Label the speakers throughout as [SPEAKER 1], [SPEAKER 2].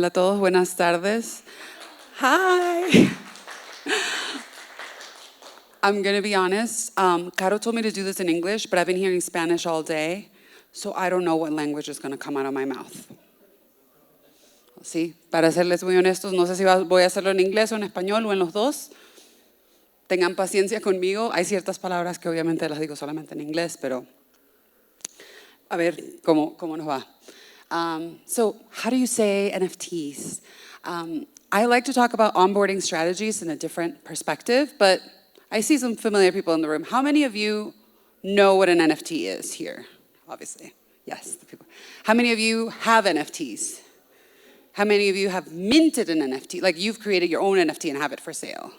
[SPEAKER 1] Hola a todos, buenas tardes. Hi. I'm going to be honest. Caro told me to do this in English, but I've been hearing Spanish all day, so I don't know what language is going to come out of my mouth. Sí, para serles muy honestos, no sé si voy a hacerlo en inglés o en español o en los dos. Tengan paciencia conmigo. Hay ciertas palabras que obviamente las digo solamente en inglés, pero a ver cómo nos va. So how do you say NFTs? I like to talk about onboarding strategies in a different perspective, but I see some familiar people in the room. How many of you know what an NFT is here? Obviously, yes. The people. How many of you have NFTs? How many of you have minted an NFT? Like you've created your own NFT and have it for sale?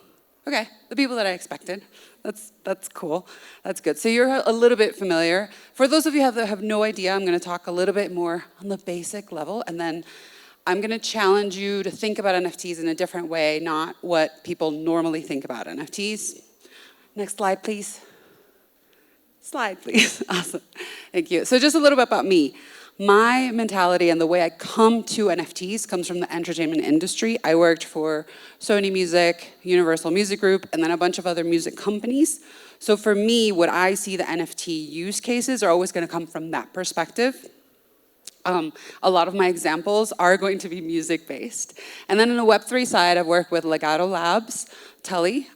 [SPEAKER 1] Okay, the people that I expected. That's cool. That's good. So you're a little bit familiar. For those of you that have no idea, I'm going to talk a little bit more on the basic level, and then I'm going to challenge you to think about NFTs in a different way, not what people normally think about NFTs. Next slide, please. Slide, please. Awesome. Thank you. So just a little bit about me. My mentality and the way I come to NFTs comes from the entertainment industry. I worked for Sony Music, Universal Music Group, and then a bunch of other music companies. So for me, what I see the NFT use cases are always going to come from that perspective. A lot of my examples are going to be music-based. And then on the Web3 side, I've worked with Legato Labs, Telly,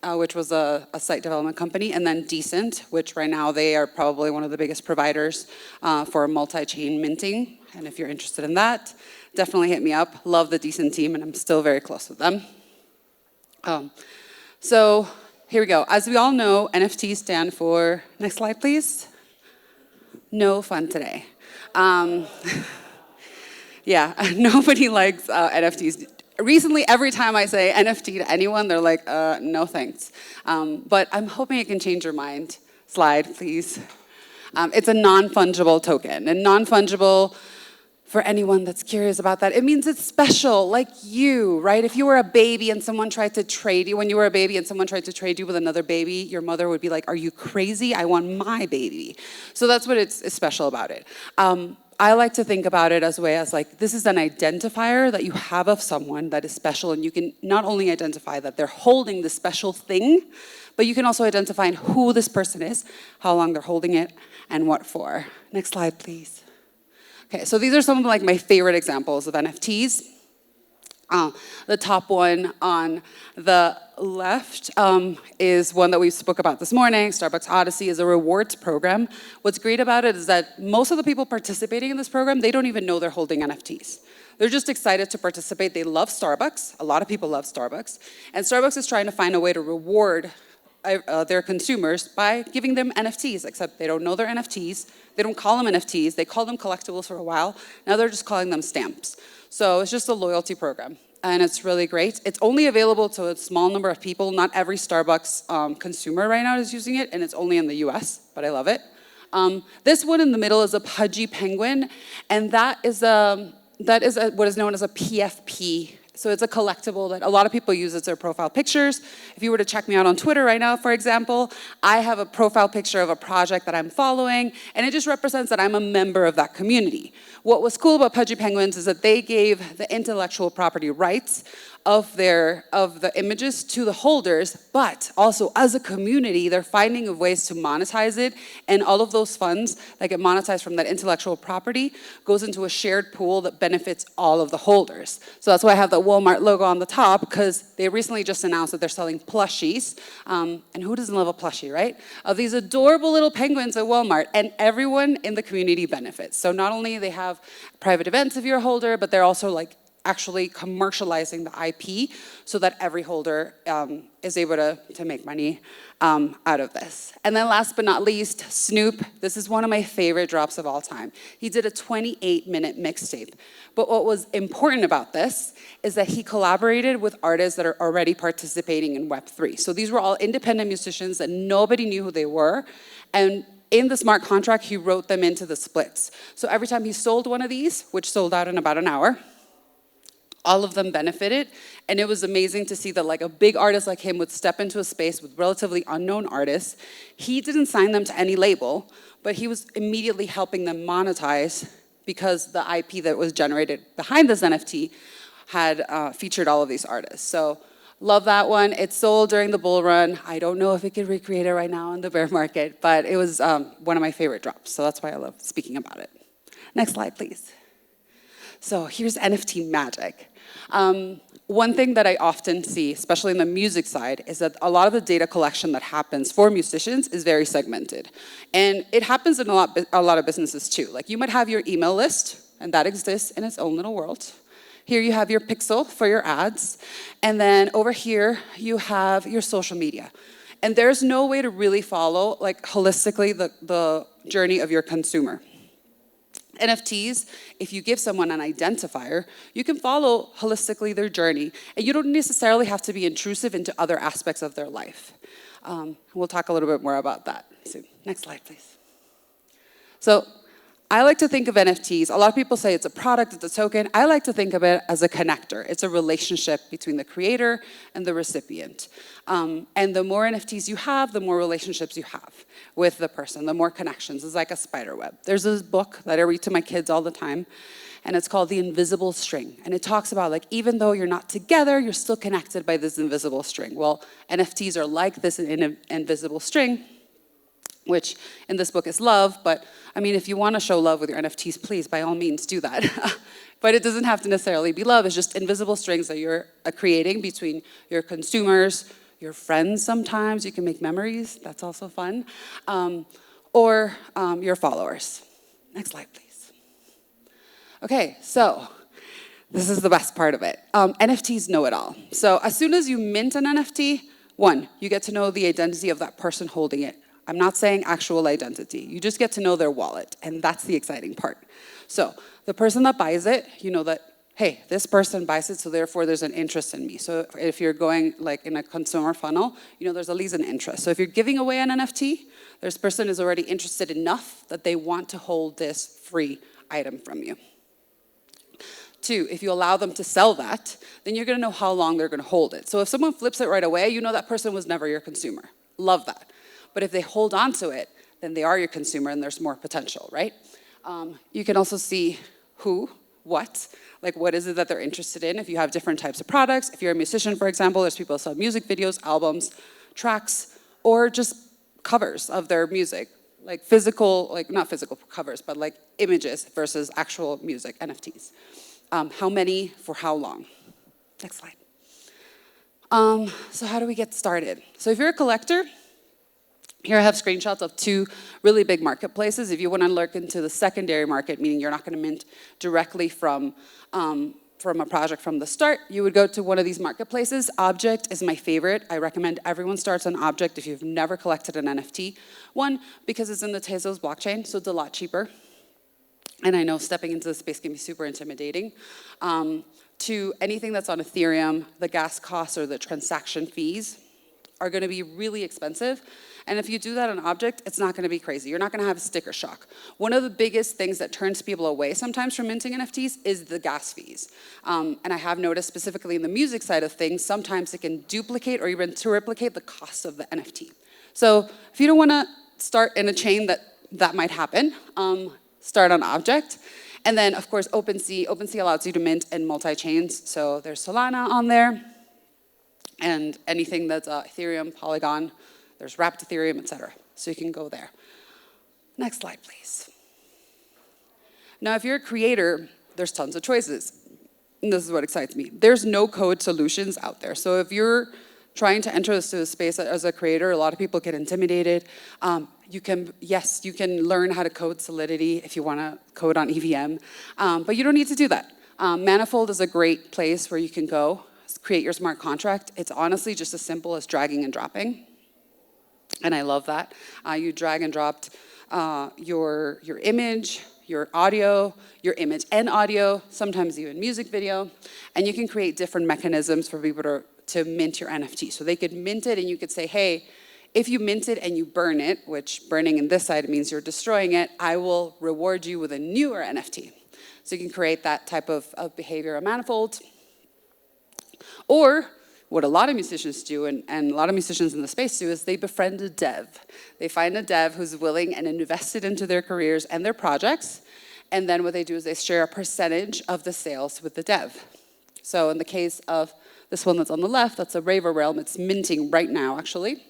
[SPEAKER 1] which was a site development company, and then Decent, which right now they are probably one of the biggest providers for multi-chain minting. And if you're interested in that, definitely hit me up. Love the Decent team, and I'm still very close with them. So here we go. As we all know, NFTs stand for, next slide, please. No fun today. Yeah, nobody likes NFTs. Recently, every time I say NFT to anyone, they're like, no thanks. But I'm hoping it can change your mind. Slide, please. It's a non-fungible token. And non-fungible, for anyone that's curious about that, it means it's special, like you, right? If you were a baby and someone tried to trade you, when you were a baby and someone tried to trade you with another baby, your mother would be like, are you crazy? I want my baby. So that's what it's special about it. I like to think about it as a way as like, this is an identifier that you have of someone that is special, and you can not only identify that they're holding this special thing, but you can also identify who this person is, how long they're holding it, and what for. Next slide, please. Okay, so these are some of like my favorite examples of NFTs. The top one on the left is one that we spoke about this morning. Starbucks Odyssey is a rewards program. What's great about it is that most of the people participating in this program, they don't even know they're holding NFTs. They're just excited to participate. They love Starbucks. A lot of people love Starbucks. And Starbucks is trying to find a way to reward their consumers by giving them NFTs, except they don't know they're NFTs. They don't call them NFTs. They call them collectibles for a while. Now they're just calling them stamps. So it's just a loyalty program, and it's really great. It's only available to a small number of people. Not every Starbucks consumer right now is using it, and it's only in the US, but I love it. This one in the middle is a pudgy penguin, and that is what is known as a PFP. So it's a collectible that a lot of people use as their profile pictures. If you were to check me out on Twitter right now, for example, I have a profile picture of a project that I'm following, and it just represents that I'm a member of that community. What was cool about Pudgy Penguins is that they gave the intellectual property rights of the images to the holders, but also as a community, they're finding of ways to monetize it, and all of those funds that get monetized from that intellectual property goes into a shared pool that benefits all of the holders. So that's why I have the Walmart logo on the top, because they recently just announced that they're selling plushies, and who doesn't love a plushie, right? Of these adorable little penguins at Walmart, and everyone in the community benefits. So not only do they have private events if you're a holder, but they're also like actually commercializing the IP so that every holder is able to make money out of this. And then last but not least, Snoop. This is one of my favorite drops of all time. He did a 28-minute mixtape. But what was important about this is that he collaborated with artists that are already participating in Web3. So these were all independent musicians that nobody knew who they were. And in the smart contract, he wrote them into the splits. So every time he sold one of these, which sold out in about an hour, all of them benefited, and it was amazing to see that like a big artist like him would step into a space with relatively unknown artists. He didn't sign them to any label, but he was immediately helping them monetize because the IP that was generated behind this NFT had featured all of these artists. So love that one. It sold during the bull run. I don't know if it could recreate it right now in the bear market, but it was one of my favorite drops. So that's why I love speaking about it. Next slide, please. So here's NFT magic. One thing that I often see, especially in the music side, is that a lot of the data collection that happens for musicians is very segmented. And it happens in a lot of businesses too. Like you might have your email list, and that exists in its own little world. Here you have your pixel for your ads. And then over here, you have your social media. And there's no way to really follow, like holistically, the journey of your consumer. NFTs, if you give someone an identifier, you can follow holistically their journey, and you don't necessarily have to be intrusive into other aspects of their life. We'll talk a little bit more about that soon. Next slide, please. So I like to think of NFTs, a lot of people say it's a product, it's a token. I like to think of it as a connector. It's a relationship between the creator and the recipient. And the more NFTs you have, the more relationships you have with the person, the more connections. It's like a spider web. There's this book that I read to my kids all the time, and it's called The Invisible String. And it talks about like, even though you're not together, you're still connected by this invisible string. Well, NFTs are like this invisible string, which in this book is love, but I mean, if you want to show love with your NFTs, please, by all means, do that. But it doesn't have to necessarily be love. It's just invisible strings that you're creating between your consumers, your friends sometimes. You can make memories. That's also fun. Or your followers. Next slide, please. Okay, so this is the best part of it. NFTs know it all. So as soon as you mint an NFT, one, you get to know the identity of that person holding it. I'm not saying actual identity. You just get to know their wallet, and that's the exciting part. So the person that buys it, you know that, hey, this person buys it, so therefore there's an interest in me. So if you're going like in a consumer funnel, you know there's at least an interest. So if you're giving away an NFT, this person is already interested enough that they want to hold this free item from you. Two, if you allow them to sell that, then you're gonna know how long they're gonna hold it. So if someone flips it right away, you know that person was never your consumer. Love that. But if they hold on to it, then they are your consumer and there's more potential, right? You can also see who, what is it that they're interested in if you have different types of products. If you're a musician, for example, there's people that sell music videos, albums, tracks, or just covers of their music, like physical, like not physical covers, but like images versus actual music, NFTs. How many, for how long? Next slide. So how do we get started? So if you're a collector, here I have screenshots of two really big marketplaces. If you want to look into the secondary market, meaning you're not going to mint directly from a project from the start, you would go to one of these marketplaces. Object is my favorite. I recommend everyone starts on Object if you've never collected an NFT. One, because it's in the Tezos blockchain, so it's a lot cheaper. And I know stepping into the space can be super intimidating. Two, anything that's on Ethereum, the gas costs or the transaction fees are going to be really expensive. And if you do that on Object, it's not going to be crazy. You're not going to have a sticker shock. One of the biggest things that turns people away sometimes from minting NFTs is the gas fees. And I have noticed specifically in the music side of things, sometimes it can duplicate or even triplicate the cost of the NFT. So if you don't want to start in a chain that might happen, start on Object. And then, of course, OpenSea. OpenSea allows you to mint in multi-chains. So there's Solana on there. And anything that's Ethereum, Polygon, there's wrapped Ethereum, etc. So you can go there. Next slide, please. Now, if you're a creator, there's tons of choices. And this is what excites me. There's no code solutions out there. So if you're trying to enter this space as a creator, a lot of people get intimidated. You can learn how to code Solidity if you want to code on EVM, but you don't need to do that. Manifold is a great place where you can go, create your smart contract. It's honestly just as simple as dragging and dropping. And I love that. You drag and dropped your image, your audio, your image and audio, sometimes even music video, and you can create different mechanisms for people to mint your NFT. So they could mint it and you could say, hey, if you mint it and you burn it, which burning in this side means you're destroying it, I will reward you with a newer NFT. So you can create that type of behavior on Manifold. Or what a lot of musicians do, and a lot of musicians in the space do, is they befriend a dev. They find a dev who's willing and invested into their careers and their projects, And then what they do is they share a percentage of the sales with the dev. So in the case of this one that's on the left, that's a Raver Realm. It's minting right now, actually.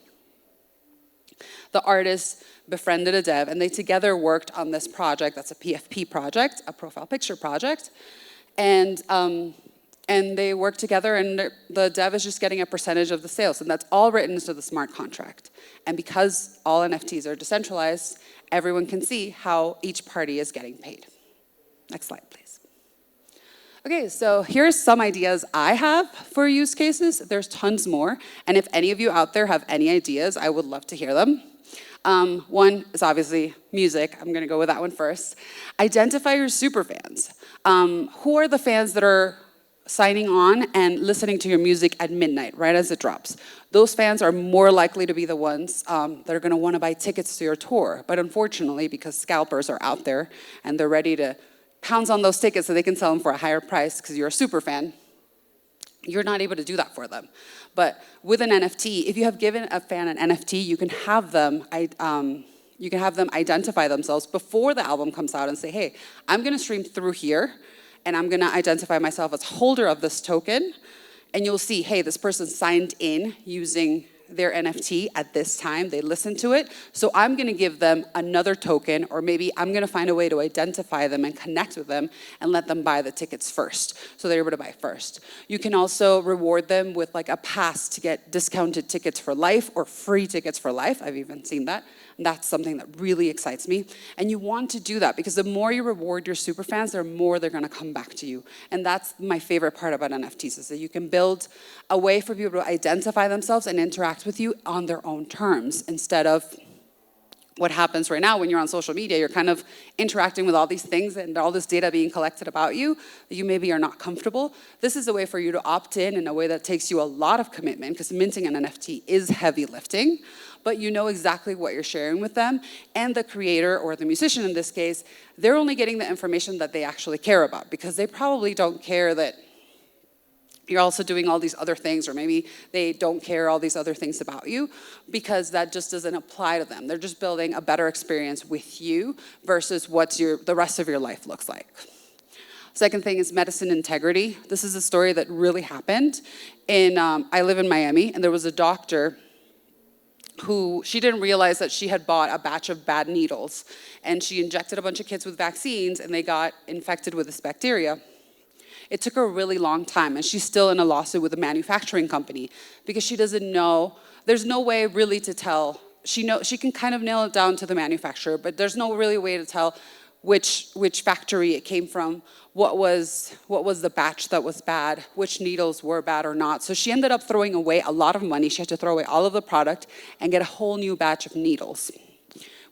[SPEAKER 1] The artist befriended a dev, and they together worked on this project. That's a PFP project, a profile picture project. And they work together, and the dev is just getting a percentage of the sales, and that's all written into the smart contract. And because all NFTs are decentralized, everyone can see how each party is getting paid. Next slide, please. Okay, so here's some ideas I have for use cases. There's tons more, and if any of you out there have any ideas, I would love to hear them. One is obviously music. I'm gonna go with that one first. Identify your super fans. Who are the fans that are signing on and listening to your music at midnight, right as it drops? Those fans are more likely to be the ones that are gonna wanna buy tickets to your tour. But unfortunately, because scalpers are out there and they're ready to pounce on those tickets so they can sell them for a higher price because you're a super fan, you're not able to do that for them. But with an NFT, if you have given a fan an NFT, you can have them identify themselves before the album comes out and say, hey, I'm gonna stream through here, and I'm gonna identify myself as holder of this token, and you'll see, hey, this person signed in using their NFT at this time, they listened to it, so I'm gonna give them another token, or maybe I'm gonna find a way to identify them and connect with them and let them buy the tickets first, so they're able to buy first. You can also reward them with like a pass to get discounted tickets for life or free tickets for life. I've even seen that. And that's something that really excites me. And you want to do that because the more you reward your super fans, the more they're gonna come back to you. And that's my favorite part about NFTs, is that you can build a way for people to identify themselves and interact with you on their own terms, instead of what happens right now when you're on social media. You're kind of interacting with all these things and all this data being collected about you that you maybe are not comfortable. This is a way for you to opt in a way that takes you a lot of commitment, because minting an NFT is heavy lifting, but you know exactly what you're sharing with them. And the creator, or the musician in this case, they're only getting the information that they actually care about, because they probably don't care that you're also doing all these other things, or maybe they don't care all these other things about you, because that just doesn't apply to them. They're just building a better experience with you versus what the rest of your life looks like. Second thing is medicine integrity. This is a story that really happened. I live in Miami, and there was a doctor who, she didn't realize that she had bought a batch of bad needles, and she injected a bunch of kids with vaccines, and they got infected with this bacteria. It took her a really long time, and she's still in a lawsuit with a manufacturing company because she doesn't know, there's no way really to tell. She can kind of nail it down to the manufacturer, but there's no really way to tell which factory it came from, what was the batch that was bad, which needles were bad or not. So she ended up throwing away a lot of money. She had to throw away all of the product and get a whole new batch of needles.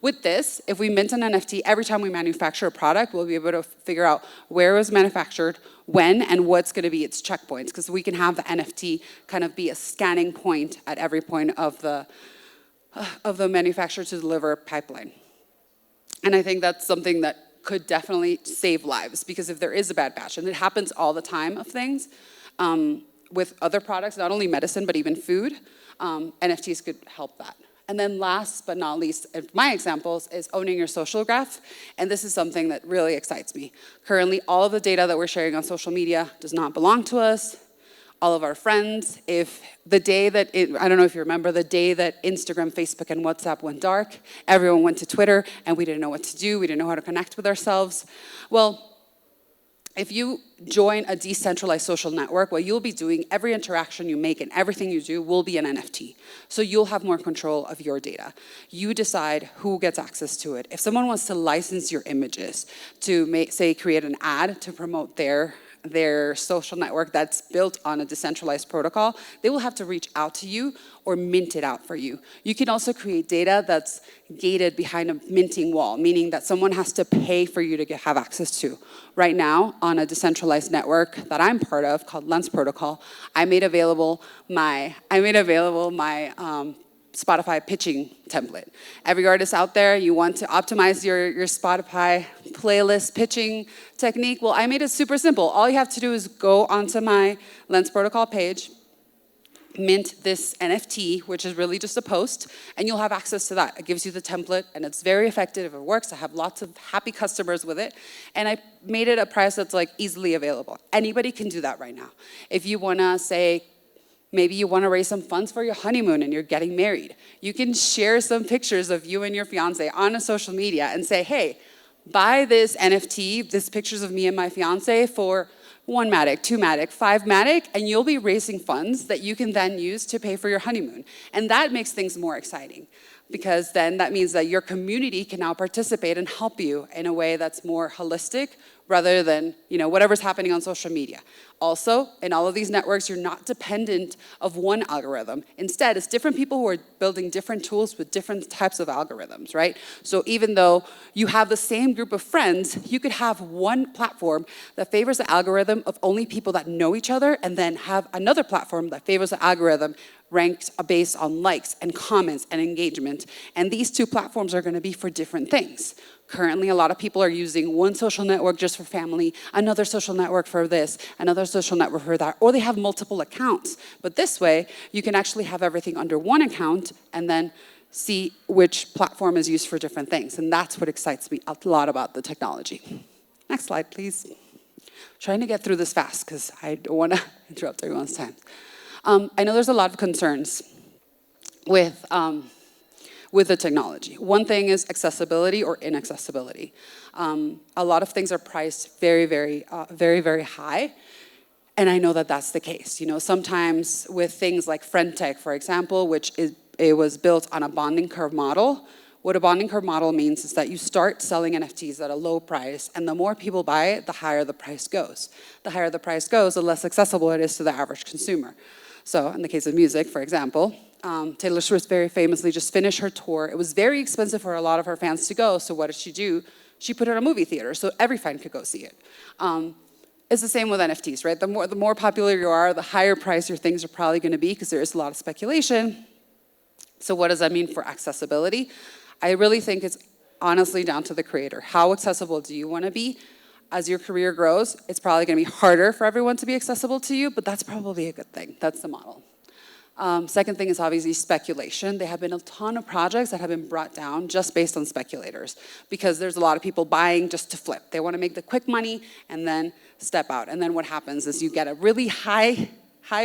[SPEAKER 1] With this, if we mint an NFT, every time we manufacture a product, we'll be able to figure out where it was manufactured, when, and what's gonna be its checkpoints, because we can have the NFT kind of be a scanning point at every point of the manufacturer to deliver pipeline. And I think that's something that could definitely save lives, because if there is a bad batch, and it happens all the time of things, with other products, not only medicine, but even food, NFTs could help that. And then last but not least, my examples is owning your social graph. And this is something that really excites me. Currently, all of the data that we're sharing on social media does not belong to us. All of our friends, if the day that, I don't know if you remember, the day that Instagram, Facebook, and WhatsApp went dark, everyone went to Twitter, and we didn't know what to do. We didn't know how to connect with ourselves. Well, if you join a decentralized social network, what you'll be doing, every interaction you make and everything you do will be an NFT. So you'll have more control of your data. You decide who gets access to it. If someone wants to license your images to create an ad to promote their social network that's built on a decentralized protocol, they will have to reach out to you or mint it out for you. You can also create data that's gated behind a minting wall, meaning that someone has to pay for you to have access to. Right now, on a decentralized network that I'm part of called Lens Protocol, I made available my Spotify pitching template. Every artist out there, you want to optimize your Spotify playlist pitching technique. Well, I made it super simple. All you have to do is go onto my Lens Protocol page, mint this NFT, which is really just a post, and you'll have access to that. It gives you the template, and it's very effective. It works. I have lots of happy customers with it, and I made it a price that's like easily available. Anybody can do that right now. If you want to say, maybe you want to raise some funds for your honeymoon and you're getting married, you can share some pictures of you and your fiance on a social media and say, hey, buy this NFT, this pictures of me and my fiance for 1 Matic, 2 Matic, 5 Matic, and you'll be raising funds that you can then use to pay for your honeymoon. And that makes things more exciting, because then that means that your community can now participate and help you in a way that's more holistic rather than, whatever's happening on social media. Also, in all of these networks, you're not dependent of one algorithm. Instead, it's different people who are building different tools with different types of algorithms, right? So even though you have the same group of friends, you could have one platform that favors the algorithm of only people that know each other, and then have another platform that favors the algorithm ranked based on likes and comments and engagement. And these two platforms are going to be for different things. Currently, a lot of people are using one social network just for family, another social network for this, another social network for that, or they have multiple accounts. But this way, you can actually have everything under one account and then see which platform is used for different things. And that's what excites me a lot about the technology. Next slide, please. Trying to get through this fast because I don't want to interrupt everyone's time. I know there's a lot of concerns with the technology. One thing is accessibility or inaccessibility. A lot of things are priced very, very high, and I know that that's the case. Sometimes with things like FriendTech, for example, it was built on a bonding curve model. What a bonding curve model means is that you start selling NFTs at a low price, and the more people buy it, the higher the price goes. The higher the price goes, the less accessible it is to the average consumer. So in the case of music, for example, Taylor Swift very famously just finished her tour. It was very expensive for a lot of her fans to go, so what did she do? She put it in a movie theater so every fan could go see it. It's the same with NFTs, right? The more popular you are, the higher price your things are probably going to be, because there is a lot of speculation. So what does that mean for accessibility? I really think it's honestly down to the creator. How accessible do you want to be? As your career grows, it's probably going to be harder for everyone to be accessible to you, but that's probably a good thing. That's the model. Second thing is obviously speculation. There have been a ton of projects that have been brought down just based on speculators, because there's a lot of people buying just to flip. They want to make the quick money and then step out. And then what happens is you get a really high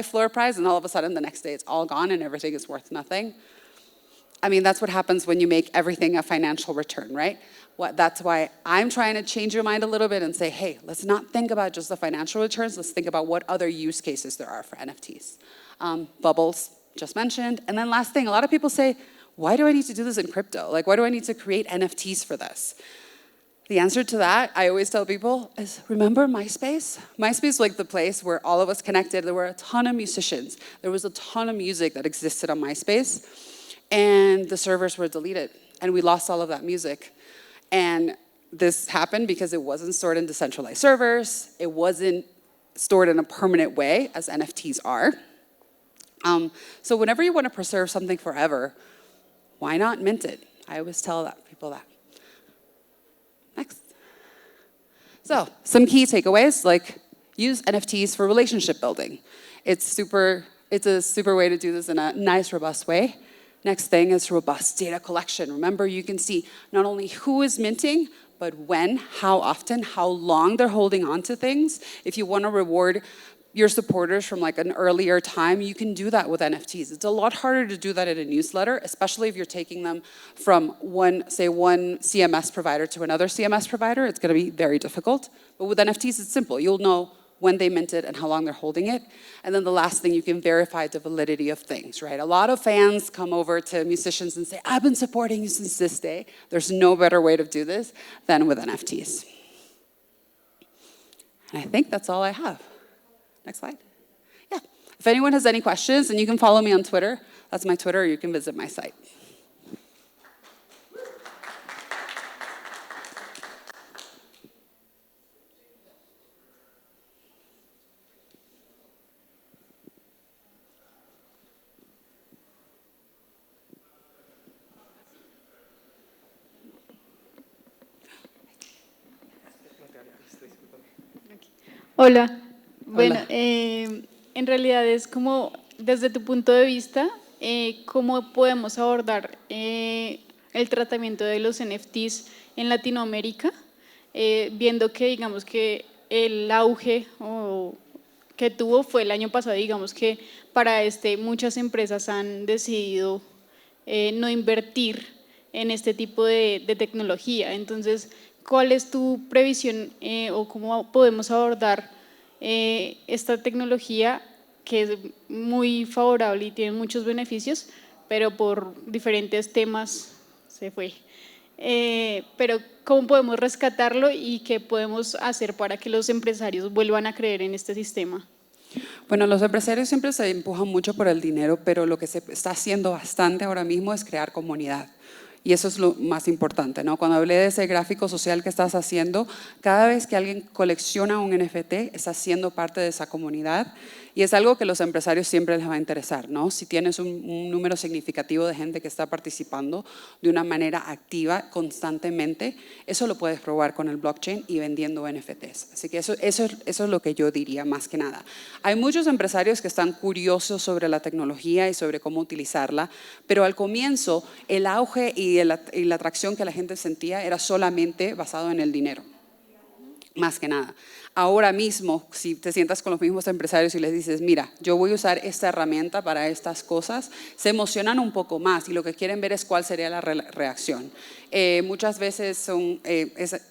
[SPEAKER 1] floor price, and all of a sudden the next day it's all gone and everything is worth nothing. I mean, that's what happens when you make everything a financial return, right? That's why I'm trying to change your mind a little bit and say, hey, let's not think about just the financial returns. Let's think about what other use cases there are for NFTs. Bubbles, just mentioned. And then last thing, a lot of people say, why do I need to do this in crypto? Like, why do I need to create NFTs for this? The answer to that, I always tell people, is remember MySpace? MySpace was like the place where all of us connected. There were a ton of musicians. There was a ton of music that existed on MySpace. And the servers were deleted. And we lost all of that music. And this happened because it wasn't stored in decentralized servers. It wasn't stored in a permanent way, as NFTs are. So whenever you want to preserve something forever, why not mint it? I always tell people that. Next. So some key takeaways, like use NFTs for relationship building. It's a super way to do this in a nice, robust way. Next thing is robust data collection. Remember, you can see not only who is minting, but when, how often, how long they're holding on to things. If you want to reward your supporters from like an earlier time, you can do that with NFTs. It's a lot harder to do that in a newsletter, especially if you're taking them from one CMS provider to another CMS provider. It's going to be very difficult. But with NFTs, it's simple. You'll know when they mint it and how long they're holding it. And then the last thing, you can verify the validity of things, right? A lot of fans come over to musicians and say, I've been supporting you since this day. There's no better way to do this than with NFTs. And I think that's all I have. Next slide. Yeah. If anyone has any questions, and you can follow me on Twitter. That's my Twitter, or you can visit my site.
[SPEAKER 2] Hola. Bueno, en realidad es como desde tu punto de vista, ¿cómo podemos abordar el tratamiento de los NFTs en Latinoamérica? Viendo que, digamos, que el auge que tuvo fue el año pasado, digamos que para muchas empresas han decidido no invertir en este tipo de tecnología. Entonces, ¿cuál es tu previsión o cómo podemos abordar esta tecnología que es muy favorable y tiene muchos beneficios, pero por diferentes temas se fue? Pero ¿cómo podemos rescatarlo y qué podemos hacer para que los empresarios vuelvan a creer en este sistema?
[SPEAKER 1] Bueno, los empresarios siempre se empujan mucho por el dinero, pero lo que se está haciendo bastante ahora mismo es crear comunidad. Y eso es lo más importante, ¿no? Cuando hablé de ese gráfico social que estás haciendo, cada vez que alguien colecciona un NFT, está siendo parte de esa comunidad. Y es algo que a los empresarios siempre les va a interesar, ¿no? Si tienes un número significativo de gente que está participando de una manera activa, constantemente, eso lo puedes probar con el blockchain y vendiendo NFTs. Así que eso es lo que yo diría más que nada. Hay muchos empresarios que están curiosos sobre la tecnología y sobre cómo utilizarla, pero al comienzo el auge y la atracción que la gente sentía era solamente basado en el dinero. Más que nada. Ahora mismo, si te sientas con los mismos empresarios y les dices, mira, yo voy a usar esta herramienta para estas cosas, se emocionan un poco más y lo que quieren ver es cuál sería la reacción. Muchas veces son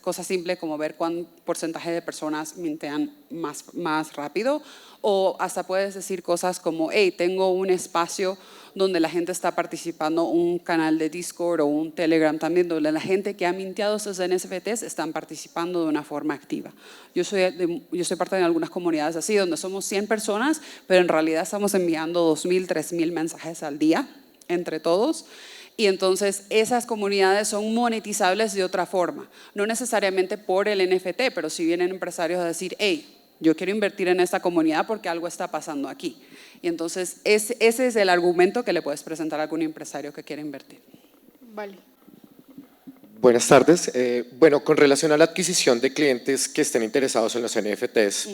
[SPEAKER 1] cosas simples como ver cuán porcentaje de personas mintean más rápido, o hasta puedes decir cosas como, hey, tengo un espacio donde la gente está participando, un canal de Discord o un Telegram también, donde la gente que ha minteado esos NFTs están participando de una forma activa. Yo soy parte de algunas comunidades así, donde somos 100 personas, pero en realidad estamos enviando 2.000, 3.000 mensajes al día entre todos. Y entonces esas comunidades son monetizables de otra forma, no necesariamente por el NFT, pero si vienen empresarios a decir, hey, yo quiero invertir en esta comunidad porque algo está pasando aquí. Y entonces ese es el argumento que le puedes presentar a algún empresario que quiere invertir.
[SPEAKER 2] Vale.
[SPEAKER 3] Buenas tardes. Bueno, con relación a la adquisición de clientes que estén interesados en los NFTs,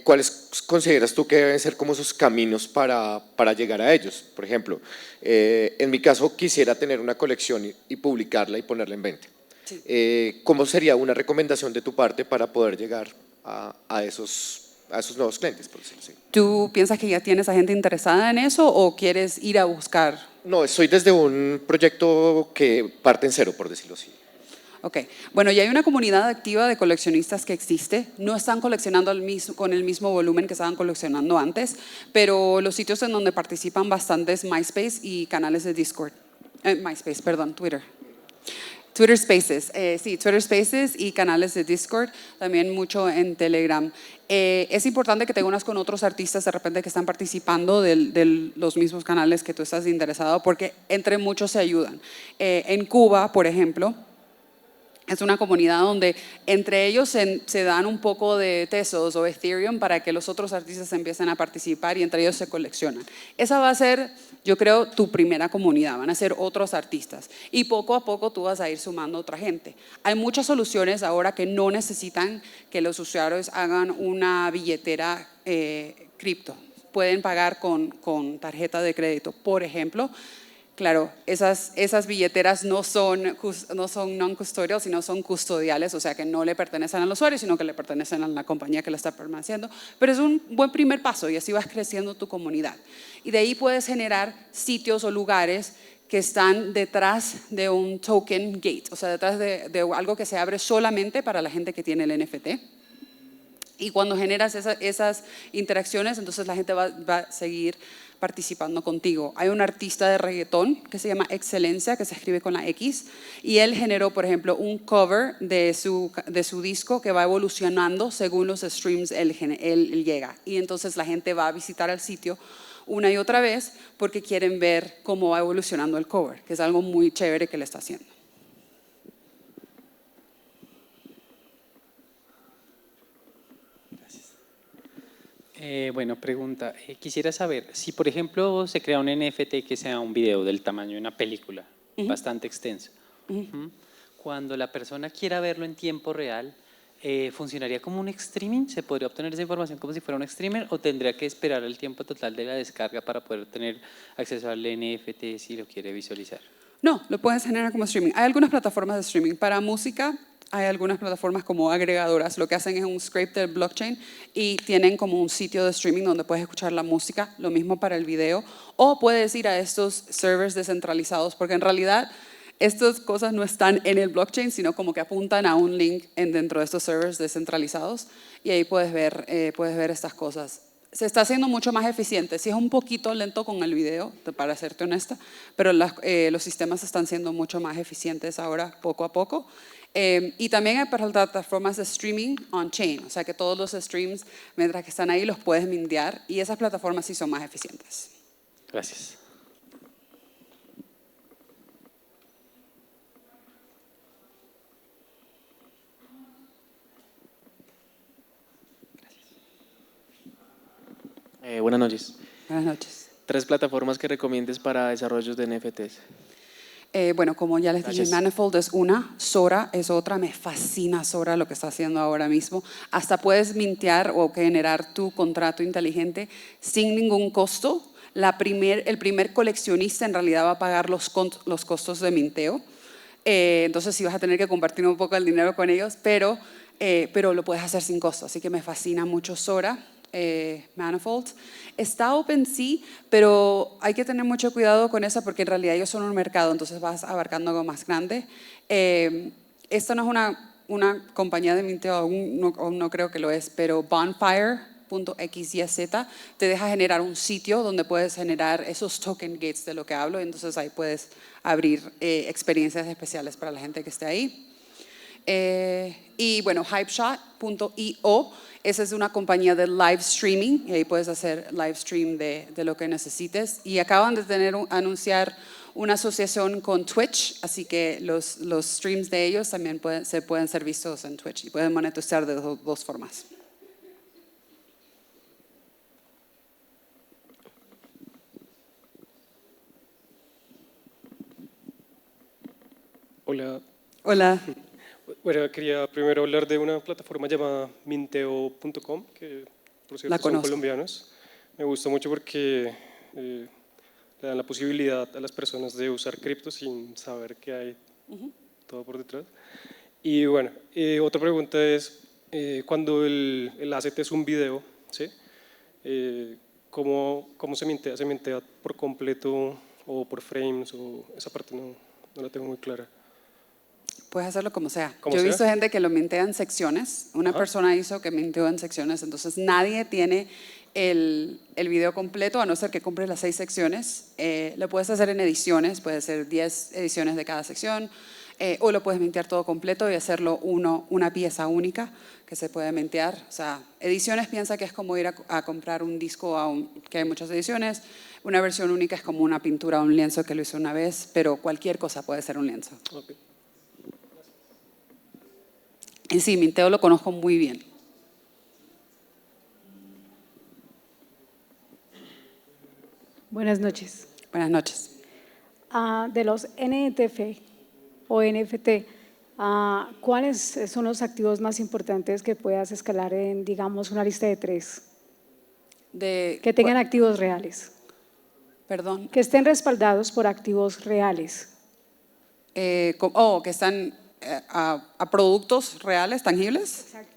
[SPEAKER 3] ¿cuáles consideras tú que deben ser como sus caminos para llegar a ellos? Por ejemplo, en mi caso quisiera tener una colección y publicarla y ponerla en venta. Sí. ¿Cómo sería una recomendación de tu parte para poder llegar a esos nuevos clientes, por decirlo así?
[SPEAKER 1] ¿Tú piensas que ya tienes a gente interesada en eso o quieres ir a buscar?
[SPEAKER 3] No, estoy desde un proyecto que parte en cero, por decirlo así.
[SPEAKER 1] Ok, bueno, ya hay una comunidad activa de coleccionistas que existe, no están coleccionando con el mismo volumen que estaban coleccionando antes, pero los sitios en donde participan bastante es MySpace y canales de Discord. Twitter. Twitter Spaces, sí, Twitter Spaces y canales de Discord, también mucho en Telegram. Es importante que te unas con otros artistas de repente que están participando de los mismos canales que tú estás interesado, porque entre muchos se ayudan. En Cuba, por ejemplo, es una comunidad donde entre ellos se dan un poco de Tesos o Ethereum para que los otros artistas empiecen a participar y entre ellos se coleccionan. Esa va a ser, yo creo, tu primera comunidad, van a ser otros artistas y poco a poco tú vas a ir sumando otra gente. Hay muchas soluciones ahora que no necesitan que los usuarios hagan una billetera cripto. Pueden pagar con tarjeta de crédito, por ejemplo. Claro, esas billeteras no son non-custodial, sino son custodiales, o sea que no le pertenecen al usuario, sino que le pertenecen a la compañía que la está permaneciendo. Pero es un buen primer paso y así vas creciendo tu comunidad. Y de ahí puedes generar sitios o lugares que están detrás de un token gate, o sea, detrás de algo que se abre solamente para la gente que tiene el NFT. Y cuando generas esas interacciones, entonces la gente va a seguir participando contigo. Hay un artista de reggaetón que se llama Experiencia, que se escribe con la X, y él generó, por ejemplo, un cover de su disco que va evolucionando según los streams él llega. Y entonces la gente va a visitar el sitio una y otra vez porque quieren ver cómo va evolucionando el cover, que es algo muy chévere que le está haciendo.
[SPEAKER 4] Bueno, pregunta. Quisiera saber, si por ejemplo se crea un NFT que sea un video del tamaño de una película, bastante extenso, cuando la persona quiera verlo en tiempo real, ¿funcionaría como un streaming? ¿Se podría obtener esa información como si fuera un streamer o tendría que esperar el tiempo total de la descarga para poder tener acceso al NFT si lo quiere visualizar?
[SPEAKER 1] No, lo puedes generar como streaming. Hay algunas plataformas de streaming. Para música hay algunas plataformas como agregadoras. Lo que hacen es un scrape del blockchain y tienen como un sitio de streaming donde puedes escuchar la música. Lo mismo para el video. O puedes ir a estos servers descentralizados porque en realidad estas cosas no están en el blockchain, sino como que apuntan a un link dentro de estos servers descentralizados y ahí puedes ver estas cosas. Se está haciendo mucho más eficiente. Sí es un poquito lento con el video, para serte honesta, pero los sistemas están siendo mucho más eficientes ahora, poco a poco. Y también hay plataformas de streaming on-chain, o sea que todos los streams, mientras que están ahí, los puedes mintear y esas plataformas sí son más eficientes.
[SPEAKER 4] Gracias.
[SPEAKER 5] Buenas noches.
[SPEAKER 1] Buenas noches.
[SPEAKER 5] 3 plataformas que recomiendes para desarrollos de NFTs.
[SPEAKER 1] Bueno, como ya les dije,
[SPEAKER 5] Gracias.
[SPEAKER 1] Manifold es una, Sora es otra, me fascina Sora lo que está haciendo ahora mismo. Hasta puedes mintear o generar tu contrato inteligente sin ningún costo. El primer coleccionista en realidad va a pagar los costos de minteo. Entonces sí vas a tener que compartir un poco el dinero con ellos, pero lo puedes hacer sin costo. Así que me fascina mucho Sora. Manifold. Está OpenSea, pero hay que tener mucho cuidado con esa porque en realidad ellos son un mercado, entonces vas abarcando algo más grande. Esta no es una compañía de minteo, aún no creo que lo es, pero bonfire.xyz te deja generar un sitio donde puedes generar esos token gates de lo que hablo, entonces ahí puedes abrir experiencias especiales para la gente que esté ahí. Y bueno, hypeshot.io, esa es una compañía de live streaming y ahí puedes hacer live stream de lo que necesites. Y acaban de anunciar una asociación con Twitch, así que los streams de ellos también pueden ser vistos en Twitch y pueden monetizar de dos formas.
[SPEAKER 6] Hola.
[SPEAKER 1] Hola.
[SPEAKER 6] Bueno, quería primero hablar de una plataforma llamada minteo.com, que por cierto
[SPEAKER 1] La
[SPEAKER 6] son
[SPEAKER 1] conozco.
[SPEAKER 6] colombianos. Me gusta mucho porque le dan la posibilidad a las personas de usar cripto sin saber que hay todo por detrás. Y bueno, otra pregunta es, cuando el asset es un video, ¿sí? ¿Cómo se mintea? ¿Se mintea por completo o por frames? O esa parte no la tengo muy clara.
[SPEAKER 1] Puedes hacerlo como sea.
[SPEAKER 6] Como
[SPEAKER 1] Yo he
[SPEAKER 6] sea.
[SPEAKER 1] visto gente que lo mintea en secciones. Una persona hizo que minteó en secciones, entonces nadie tiene el video completo, a no ser que compres las 6 secciones. Lo puedes hacer en ediciones, puede ser 10 ediciones de cada sección, o lo puedes mintear todo completo y hacerlo una pieza única que se puede mintear. O sea, ediciones piensa que es como ir a comprar un disco que hay muchas ediciones. Una versión única es como una pintura o un lienzo que lo hizo una vez, pero cualquier cosa puede ser un lienzo.
[SPEAKER 6] Okay.
[SPEAKER 1] Y sí, minteo lo conozco muy bien.
[SPEAKER 7] Buenas noches.
[SPEAKER 1] Buenas noches.
[SPEAKER 7] De los NTF o NFT, ¿cuáles son los activos más importantes que puedas escalar en, digamos, una lista de 3? Que tengan activos reales.
[SPEAKER 1] Perdón.
[SPEAKER 7] Que estén respaldados por activos reales.
[SPEAKER 1] Que están a productos reales, tangibles.
[SPEAKER 7] Exacto.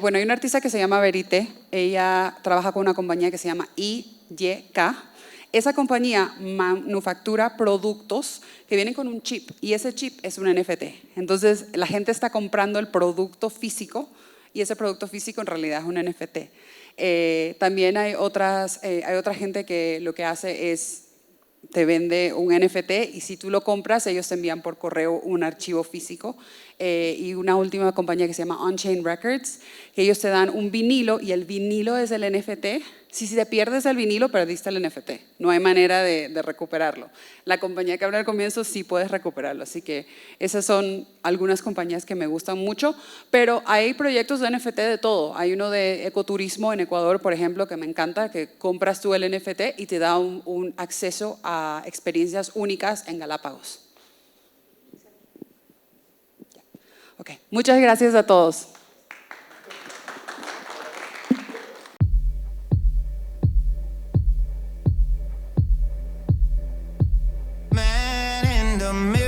[SPEAKER 1] Bueno, hay una artista que se llama Verité. Ella trabaja con una compañía que se llama IYK. Esa compañía manufactura productos que vienen con un chip y ese chip es un NFT. Entonces, la gente está comprando el producto físico y ese producto físico en realidad es un NFT. También hay otra gente que lo que hace es te vende un NFT y si tú lo compras, ellos te envían por correo un archivo físico. Y una última compañía que se llama On-Chain Records, que ellos te dan un vinilo y el vinilo es el NFT. Si te pierdes el vinilo, perdiste el NFT. No hay manera de recuperarlo. La compañía que hablé al comienzo sí puedes recuperarlo. Así que esas son algunas compañías que me gustan mucho. Pero hay proyectos de NFT de todo. Hay uno de ecoturismo en Ecuador, por ejemplo, que me encanta, que compras tú el NFT y te da un acceso a experiencias únicas en Galápagos. Ok, muchas gracias a todos.
[SPEAKER 8] Man in the middle.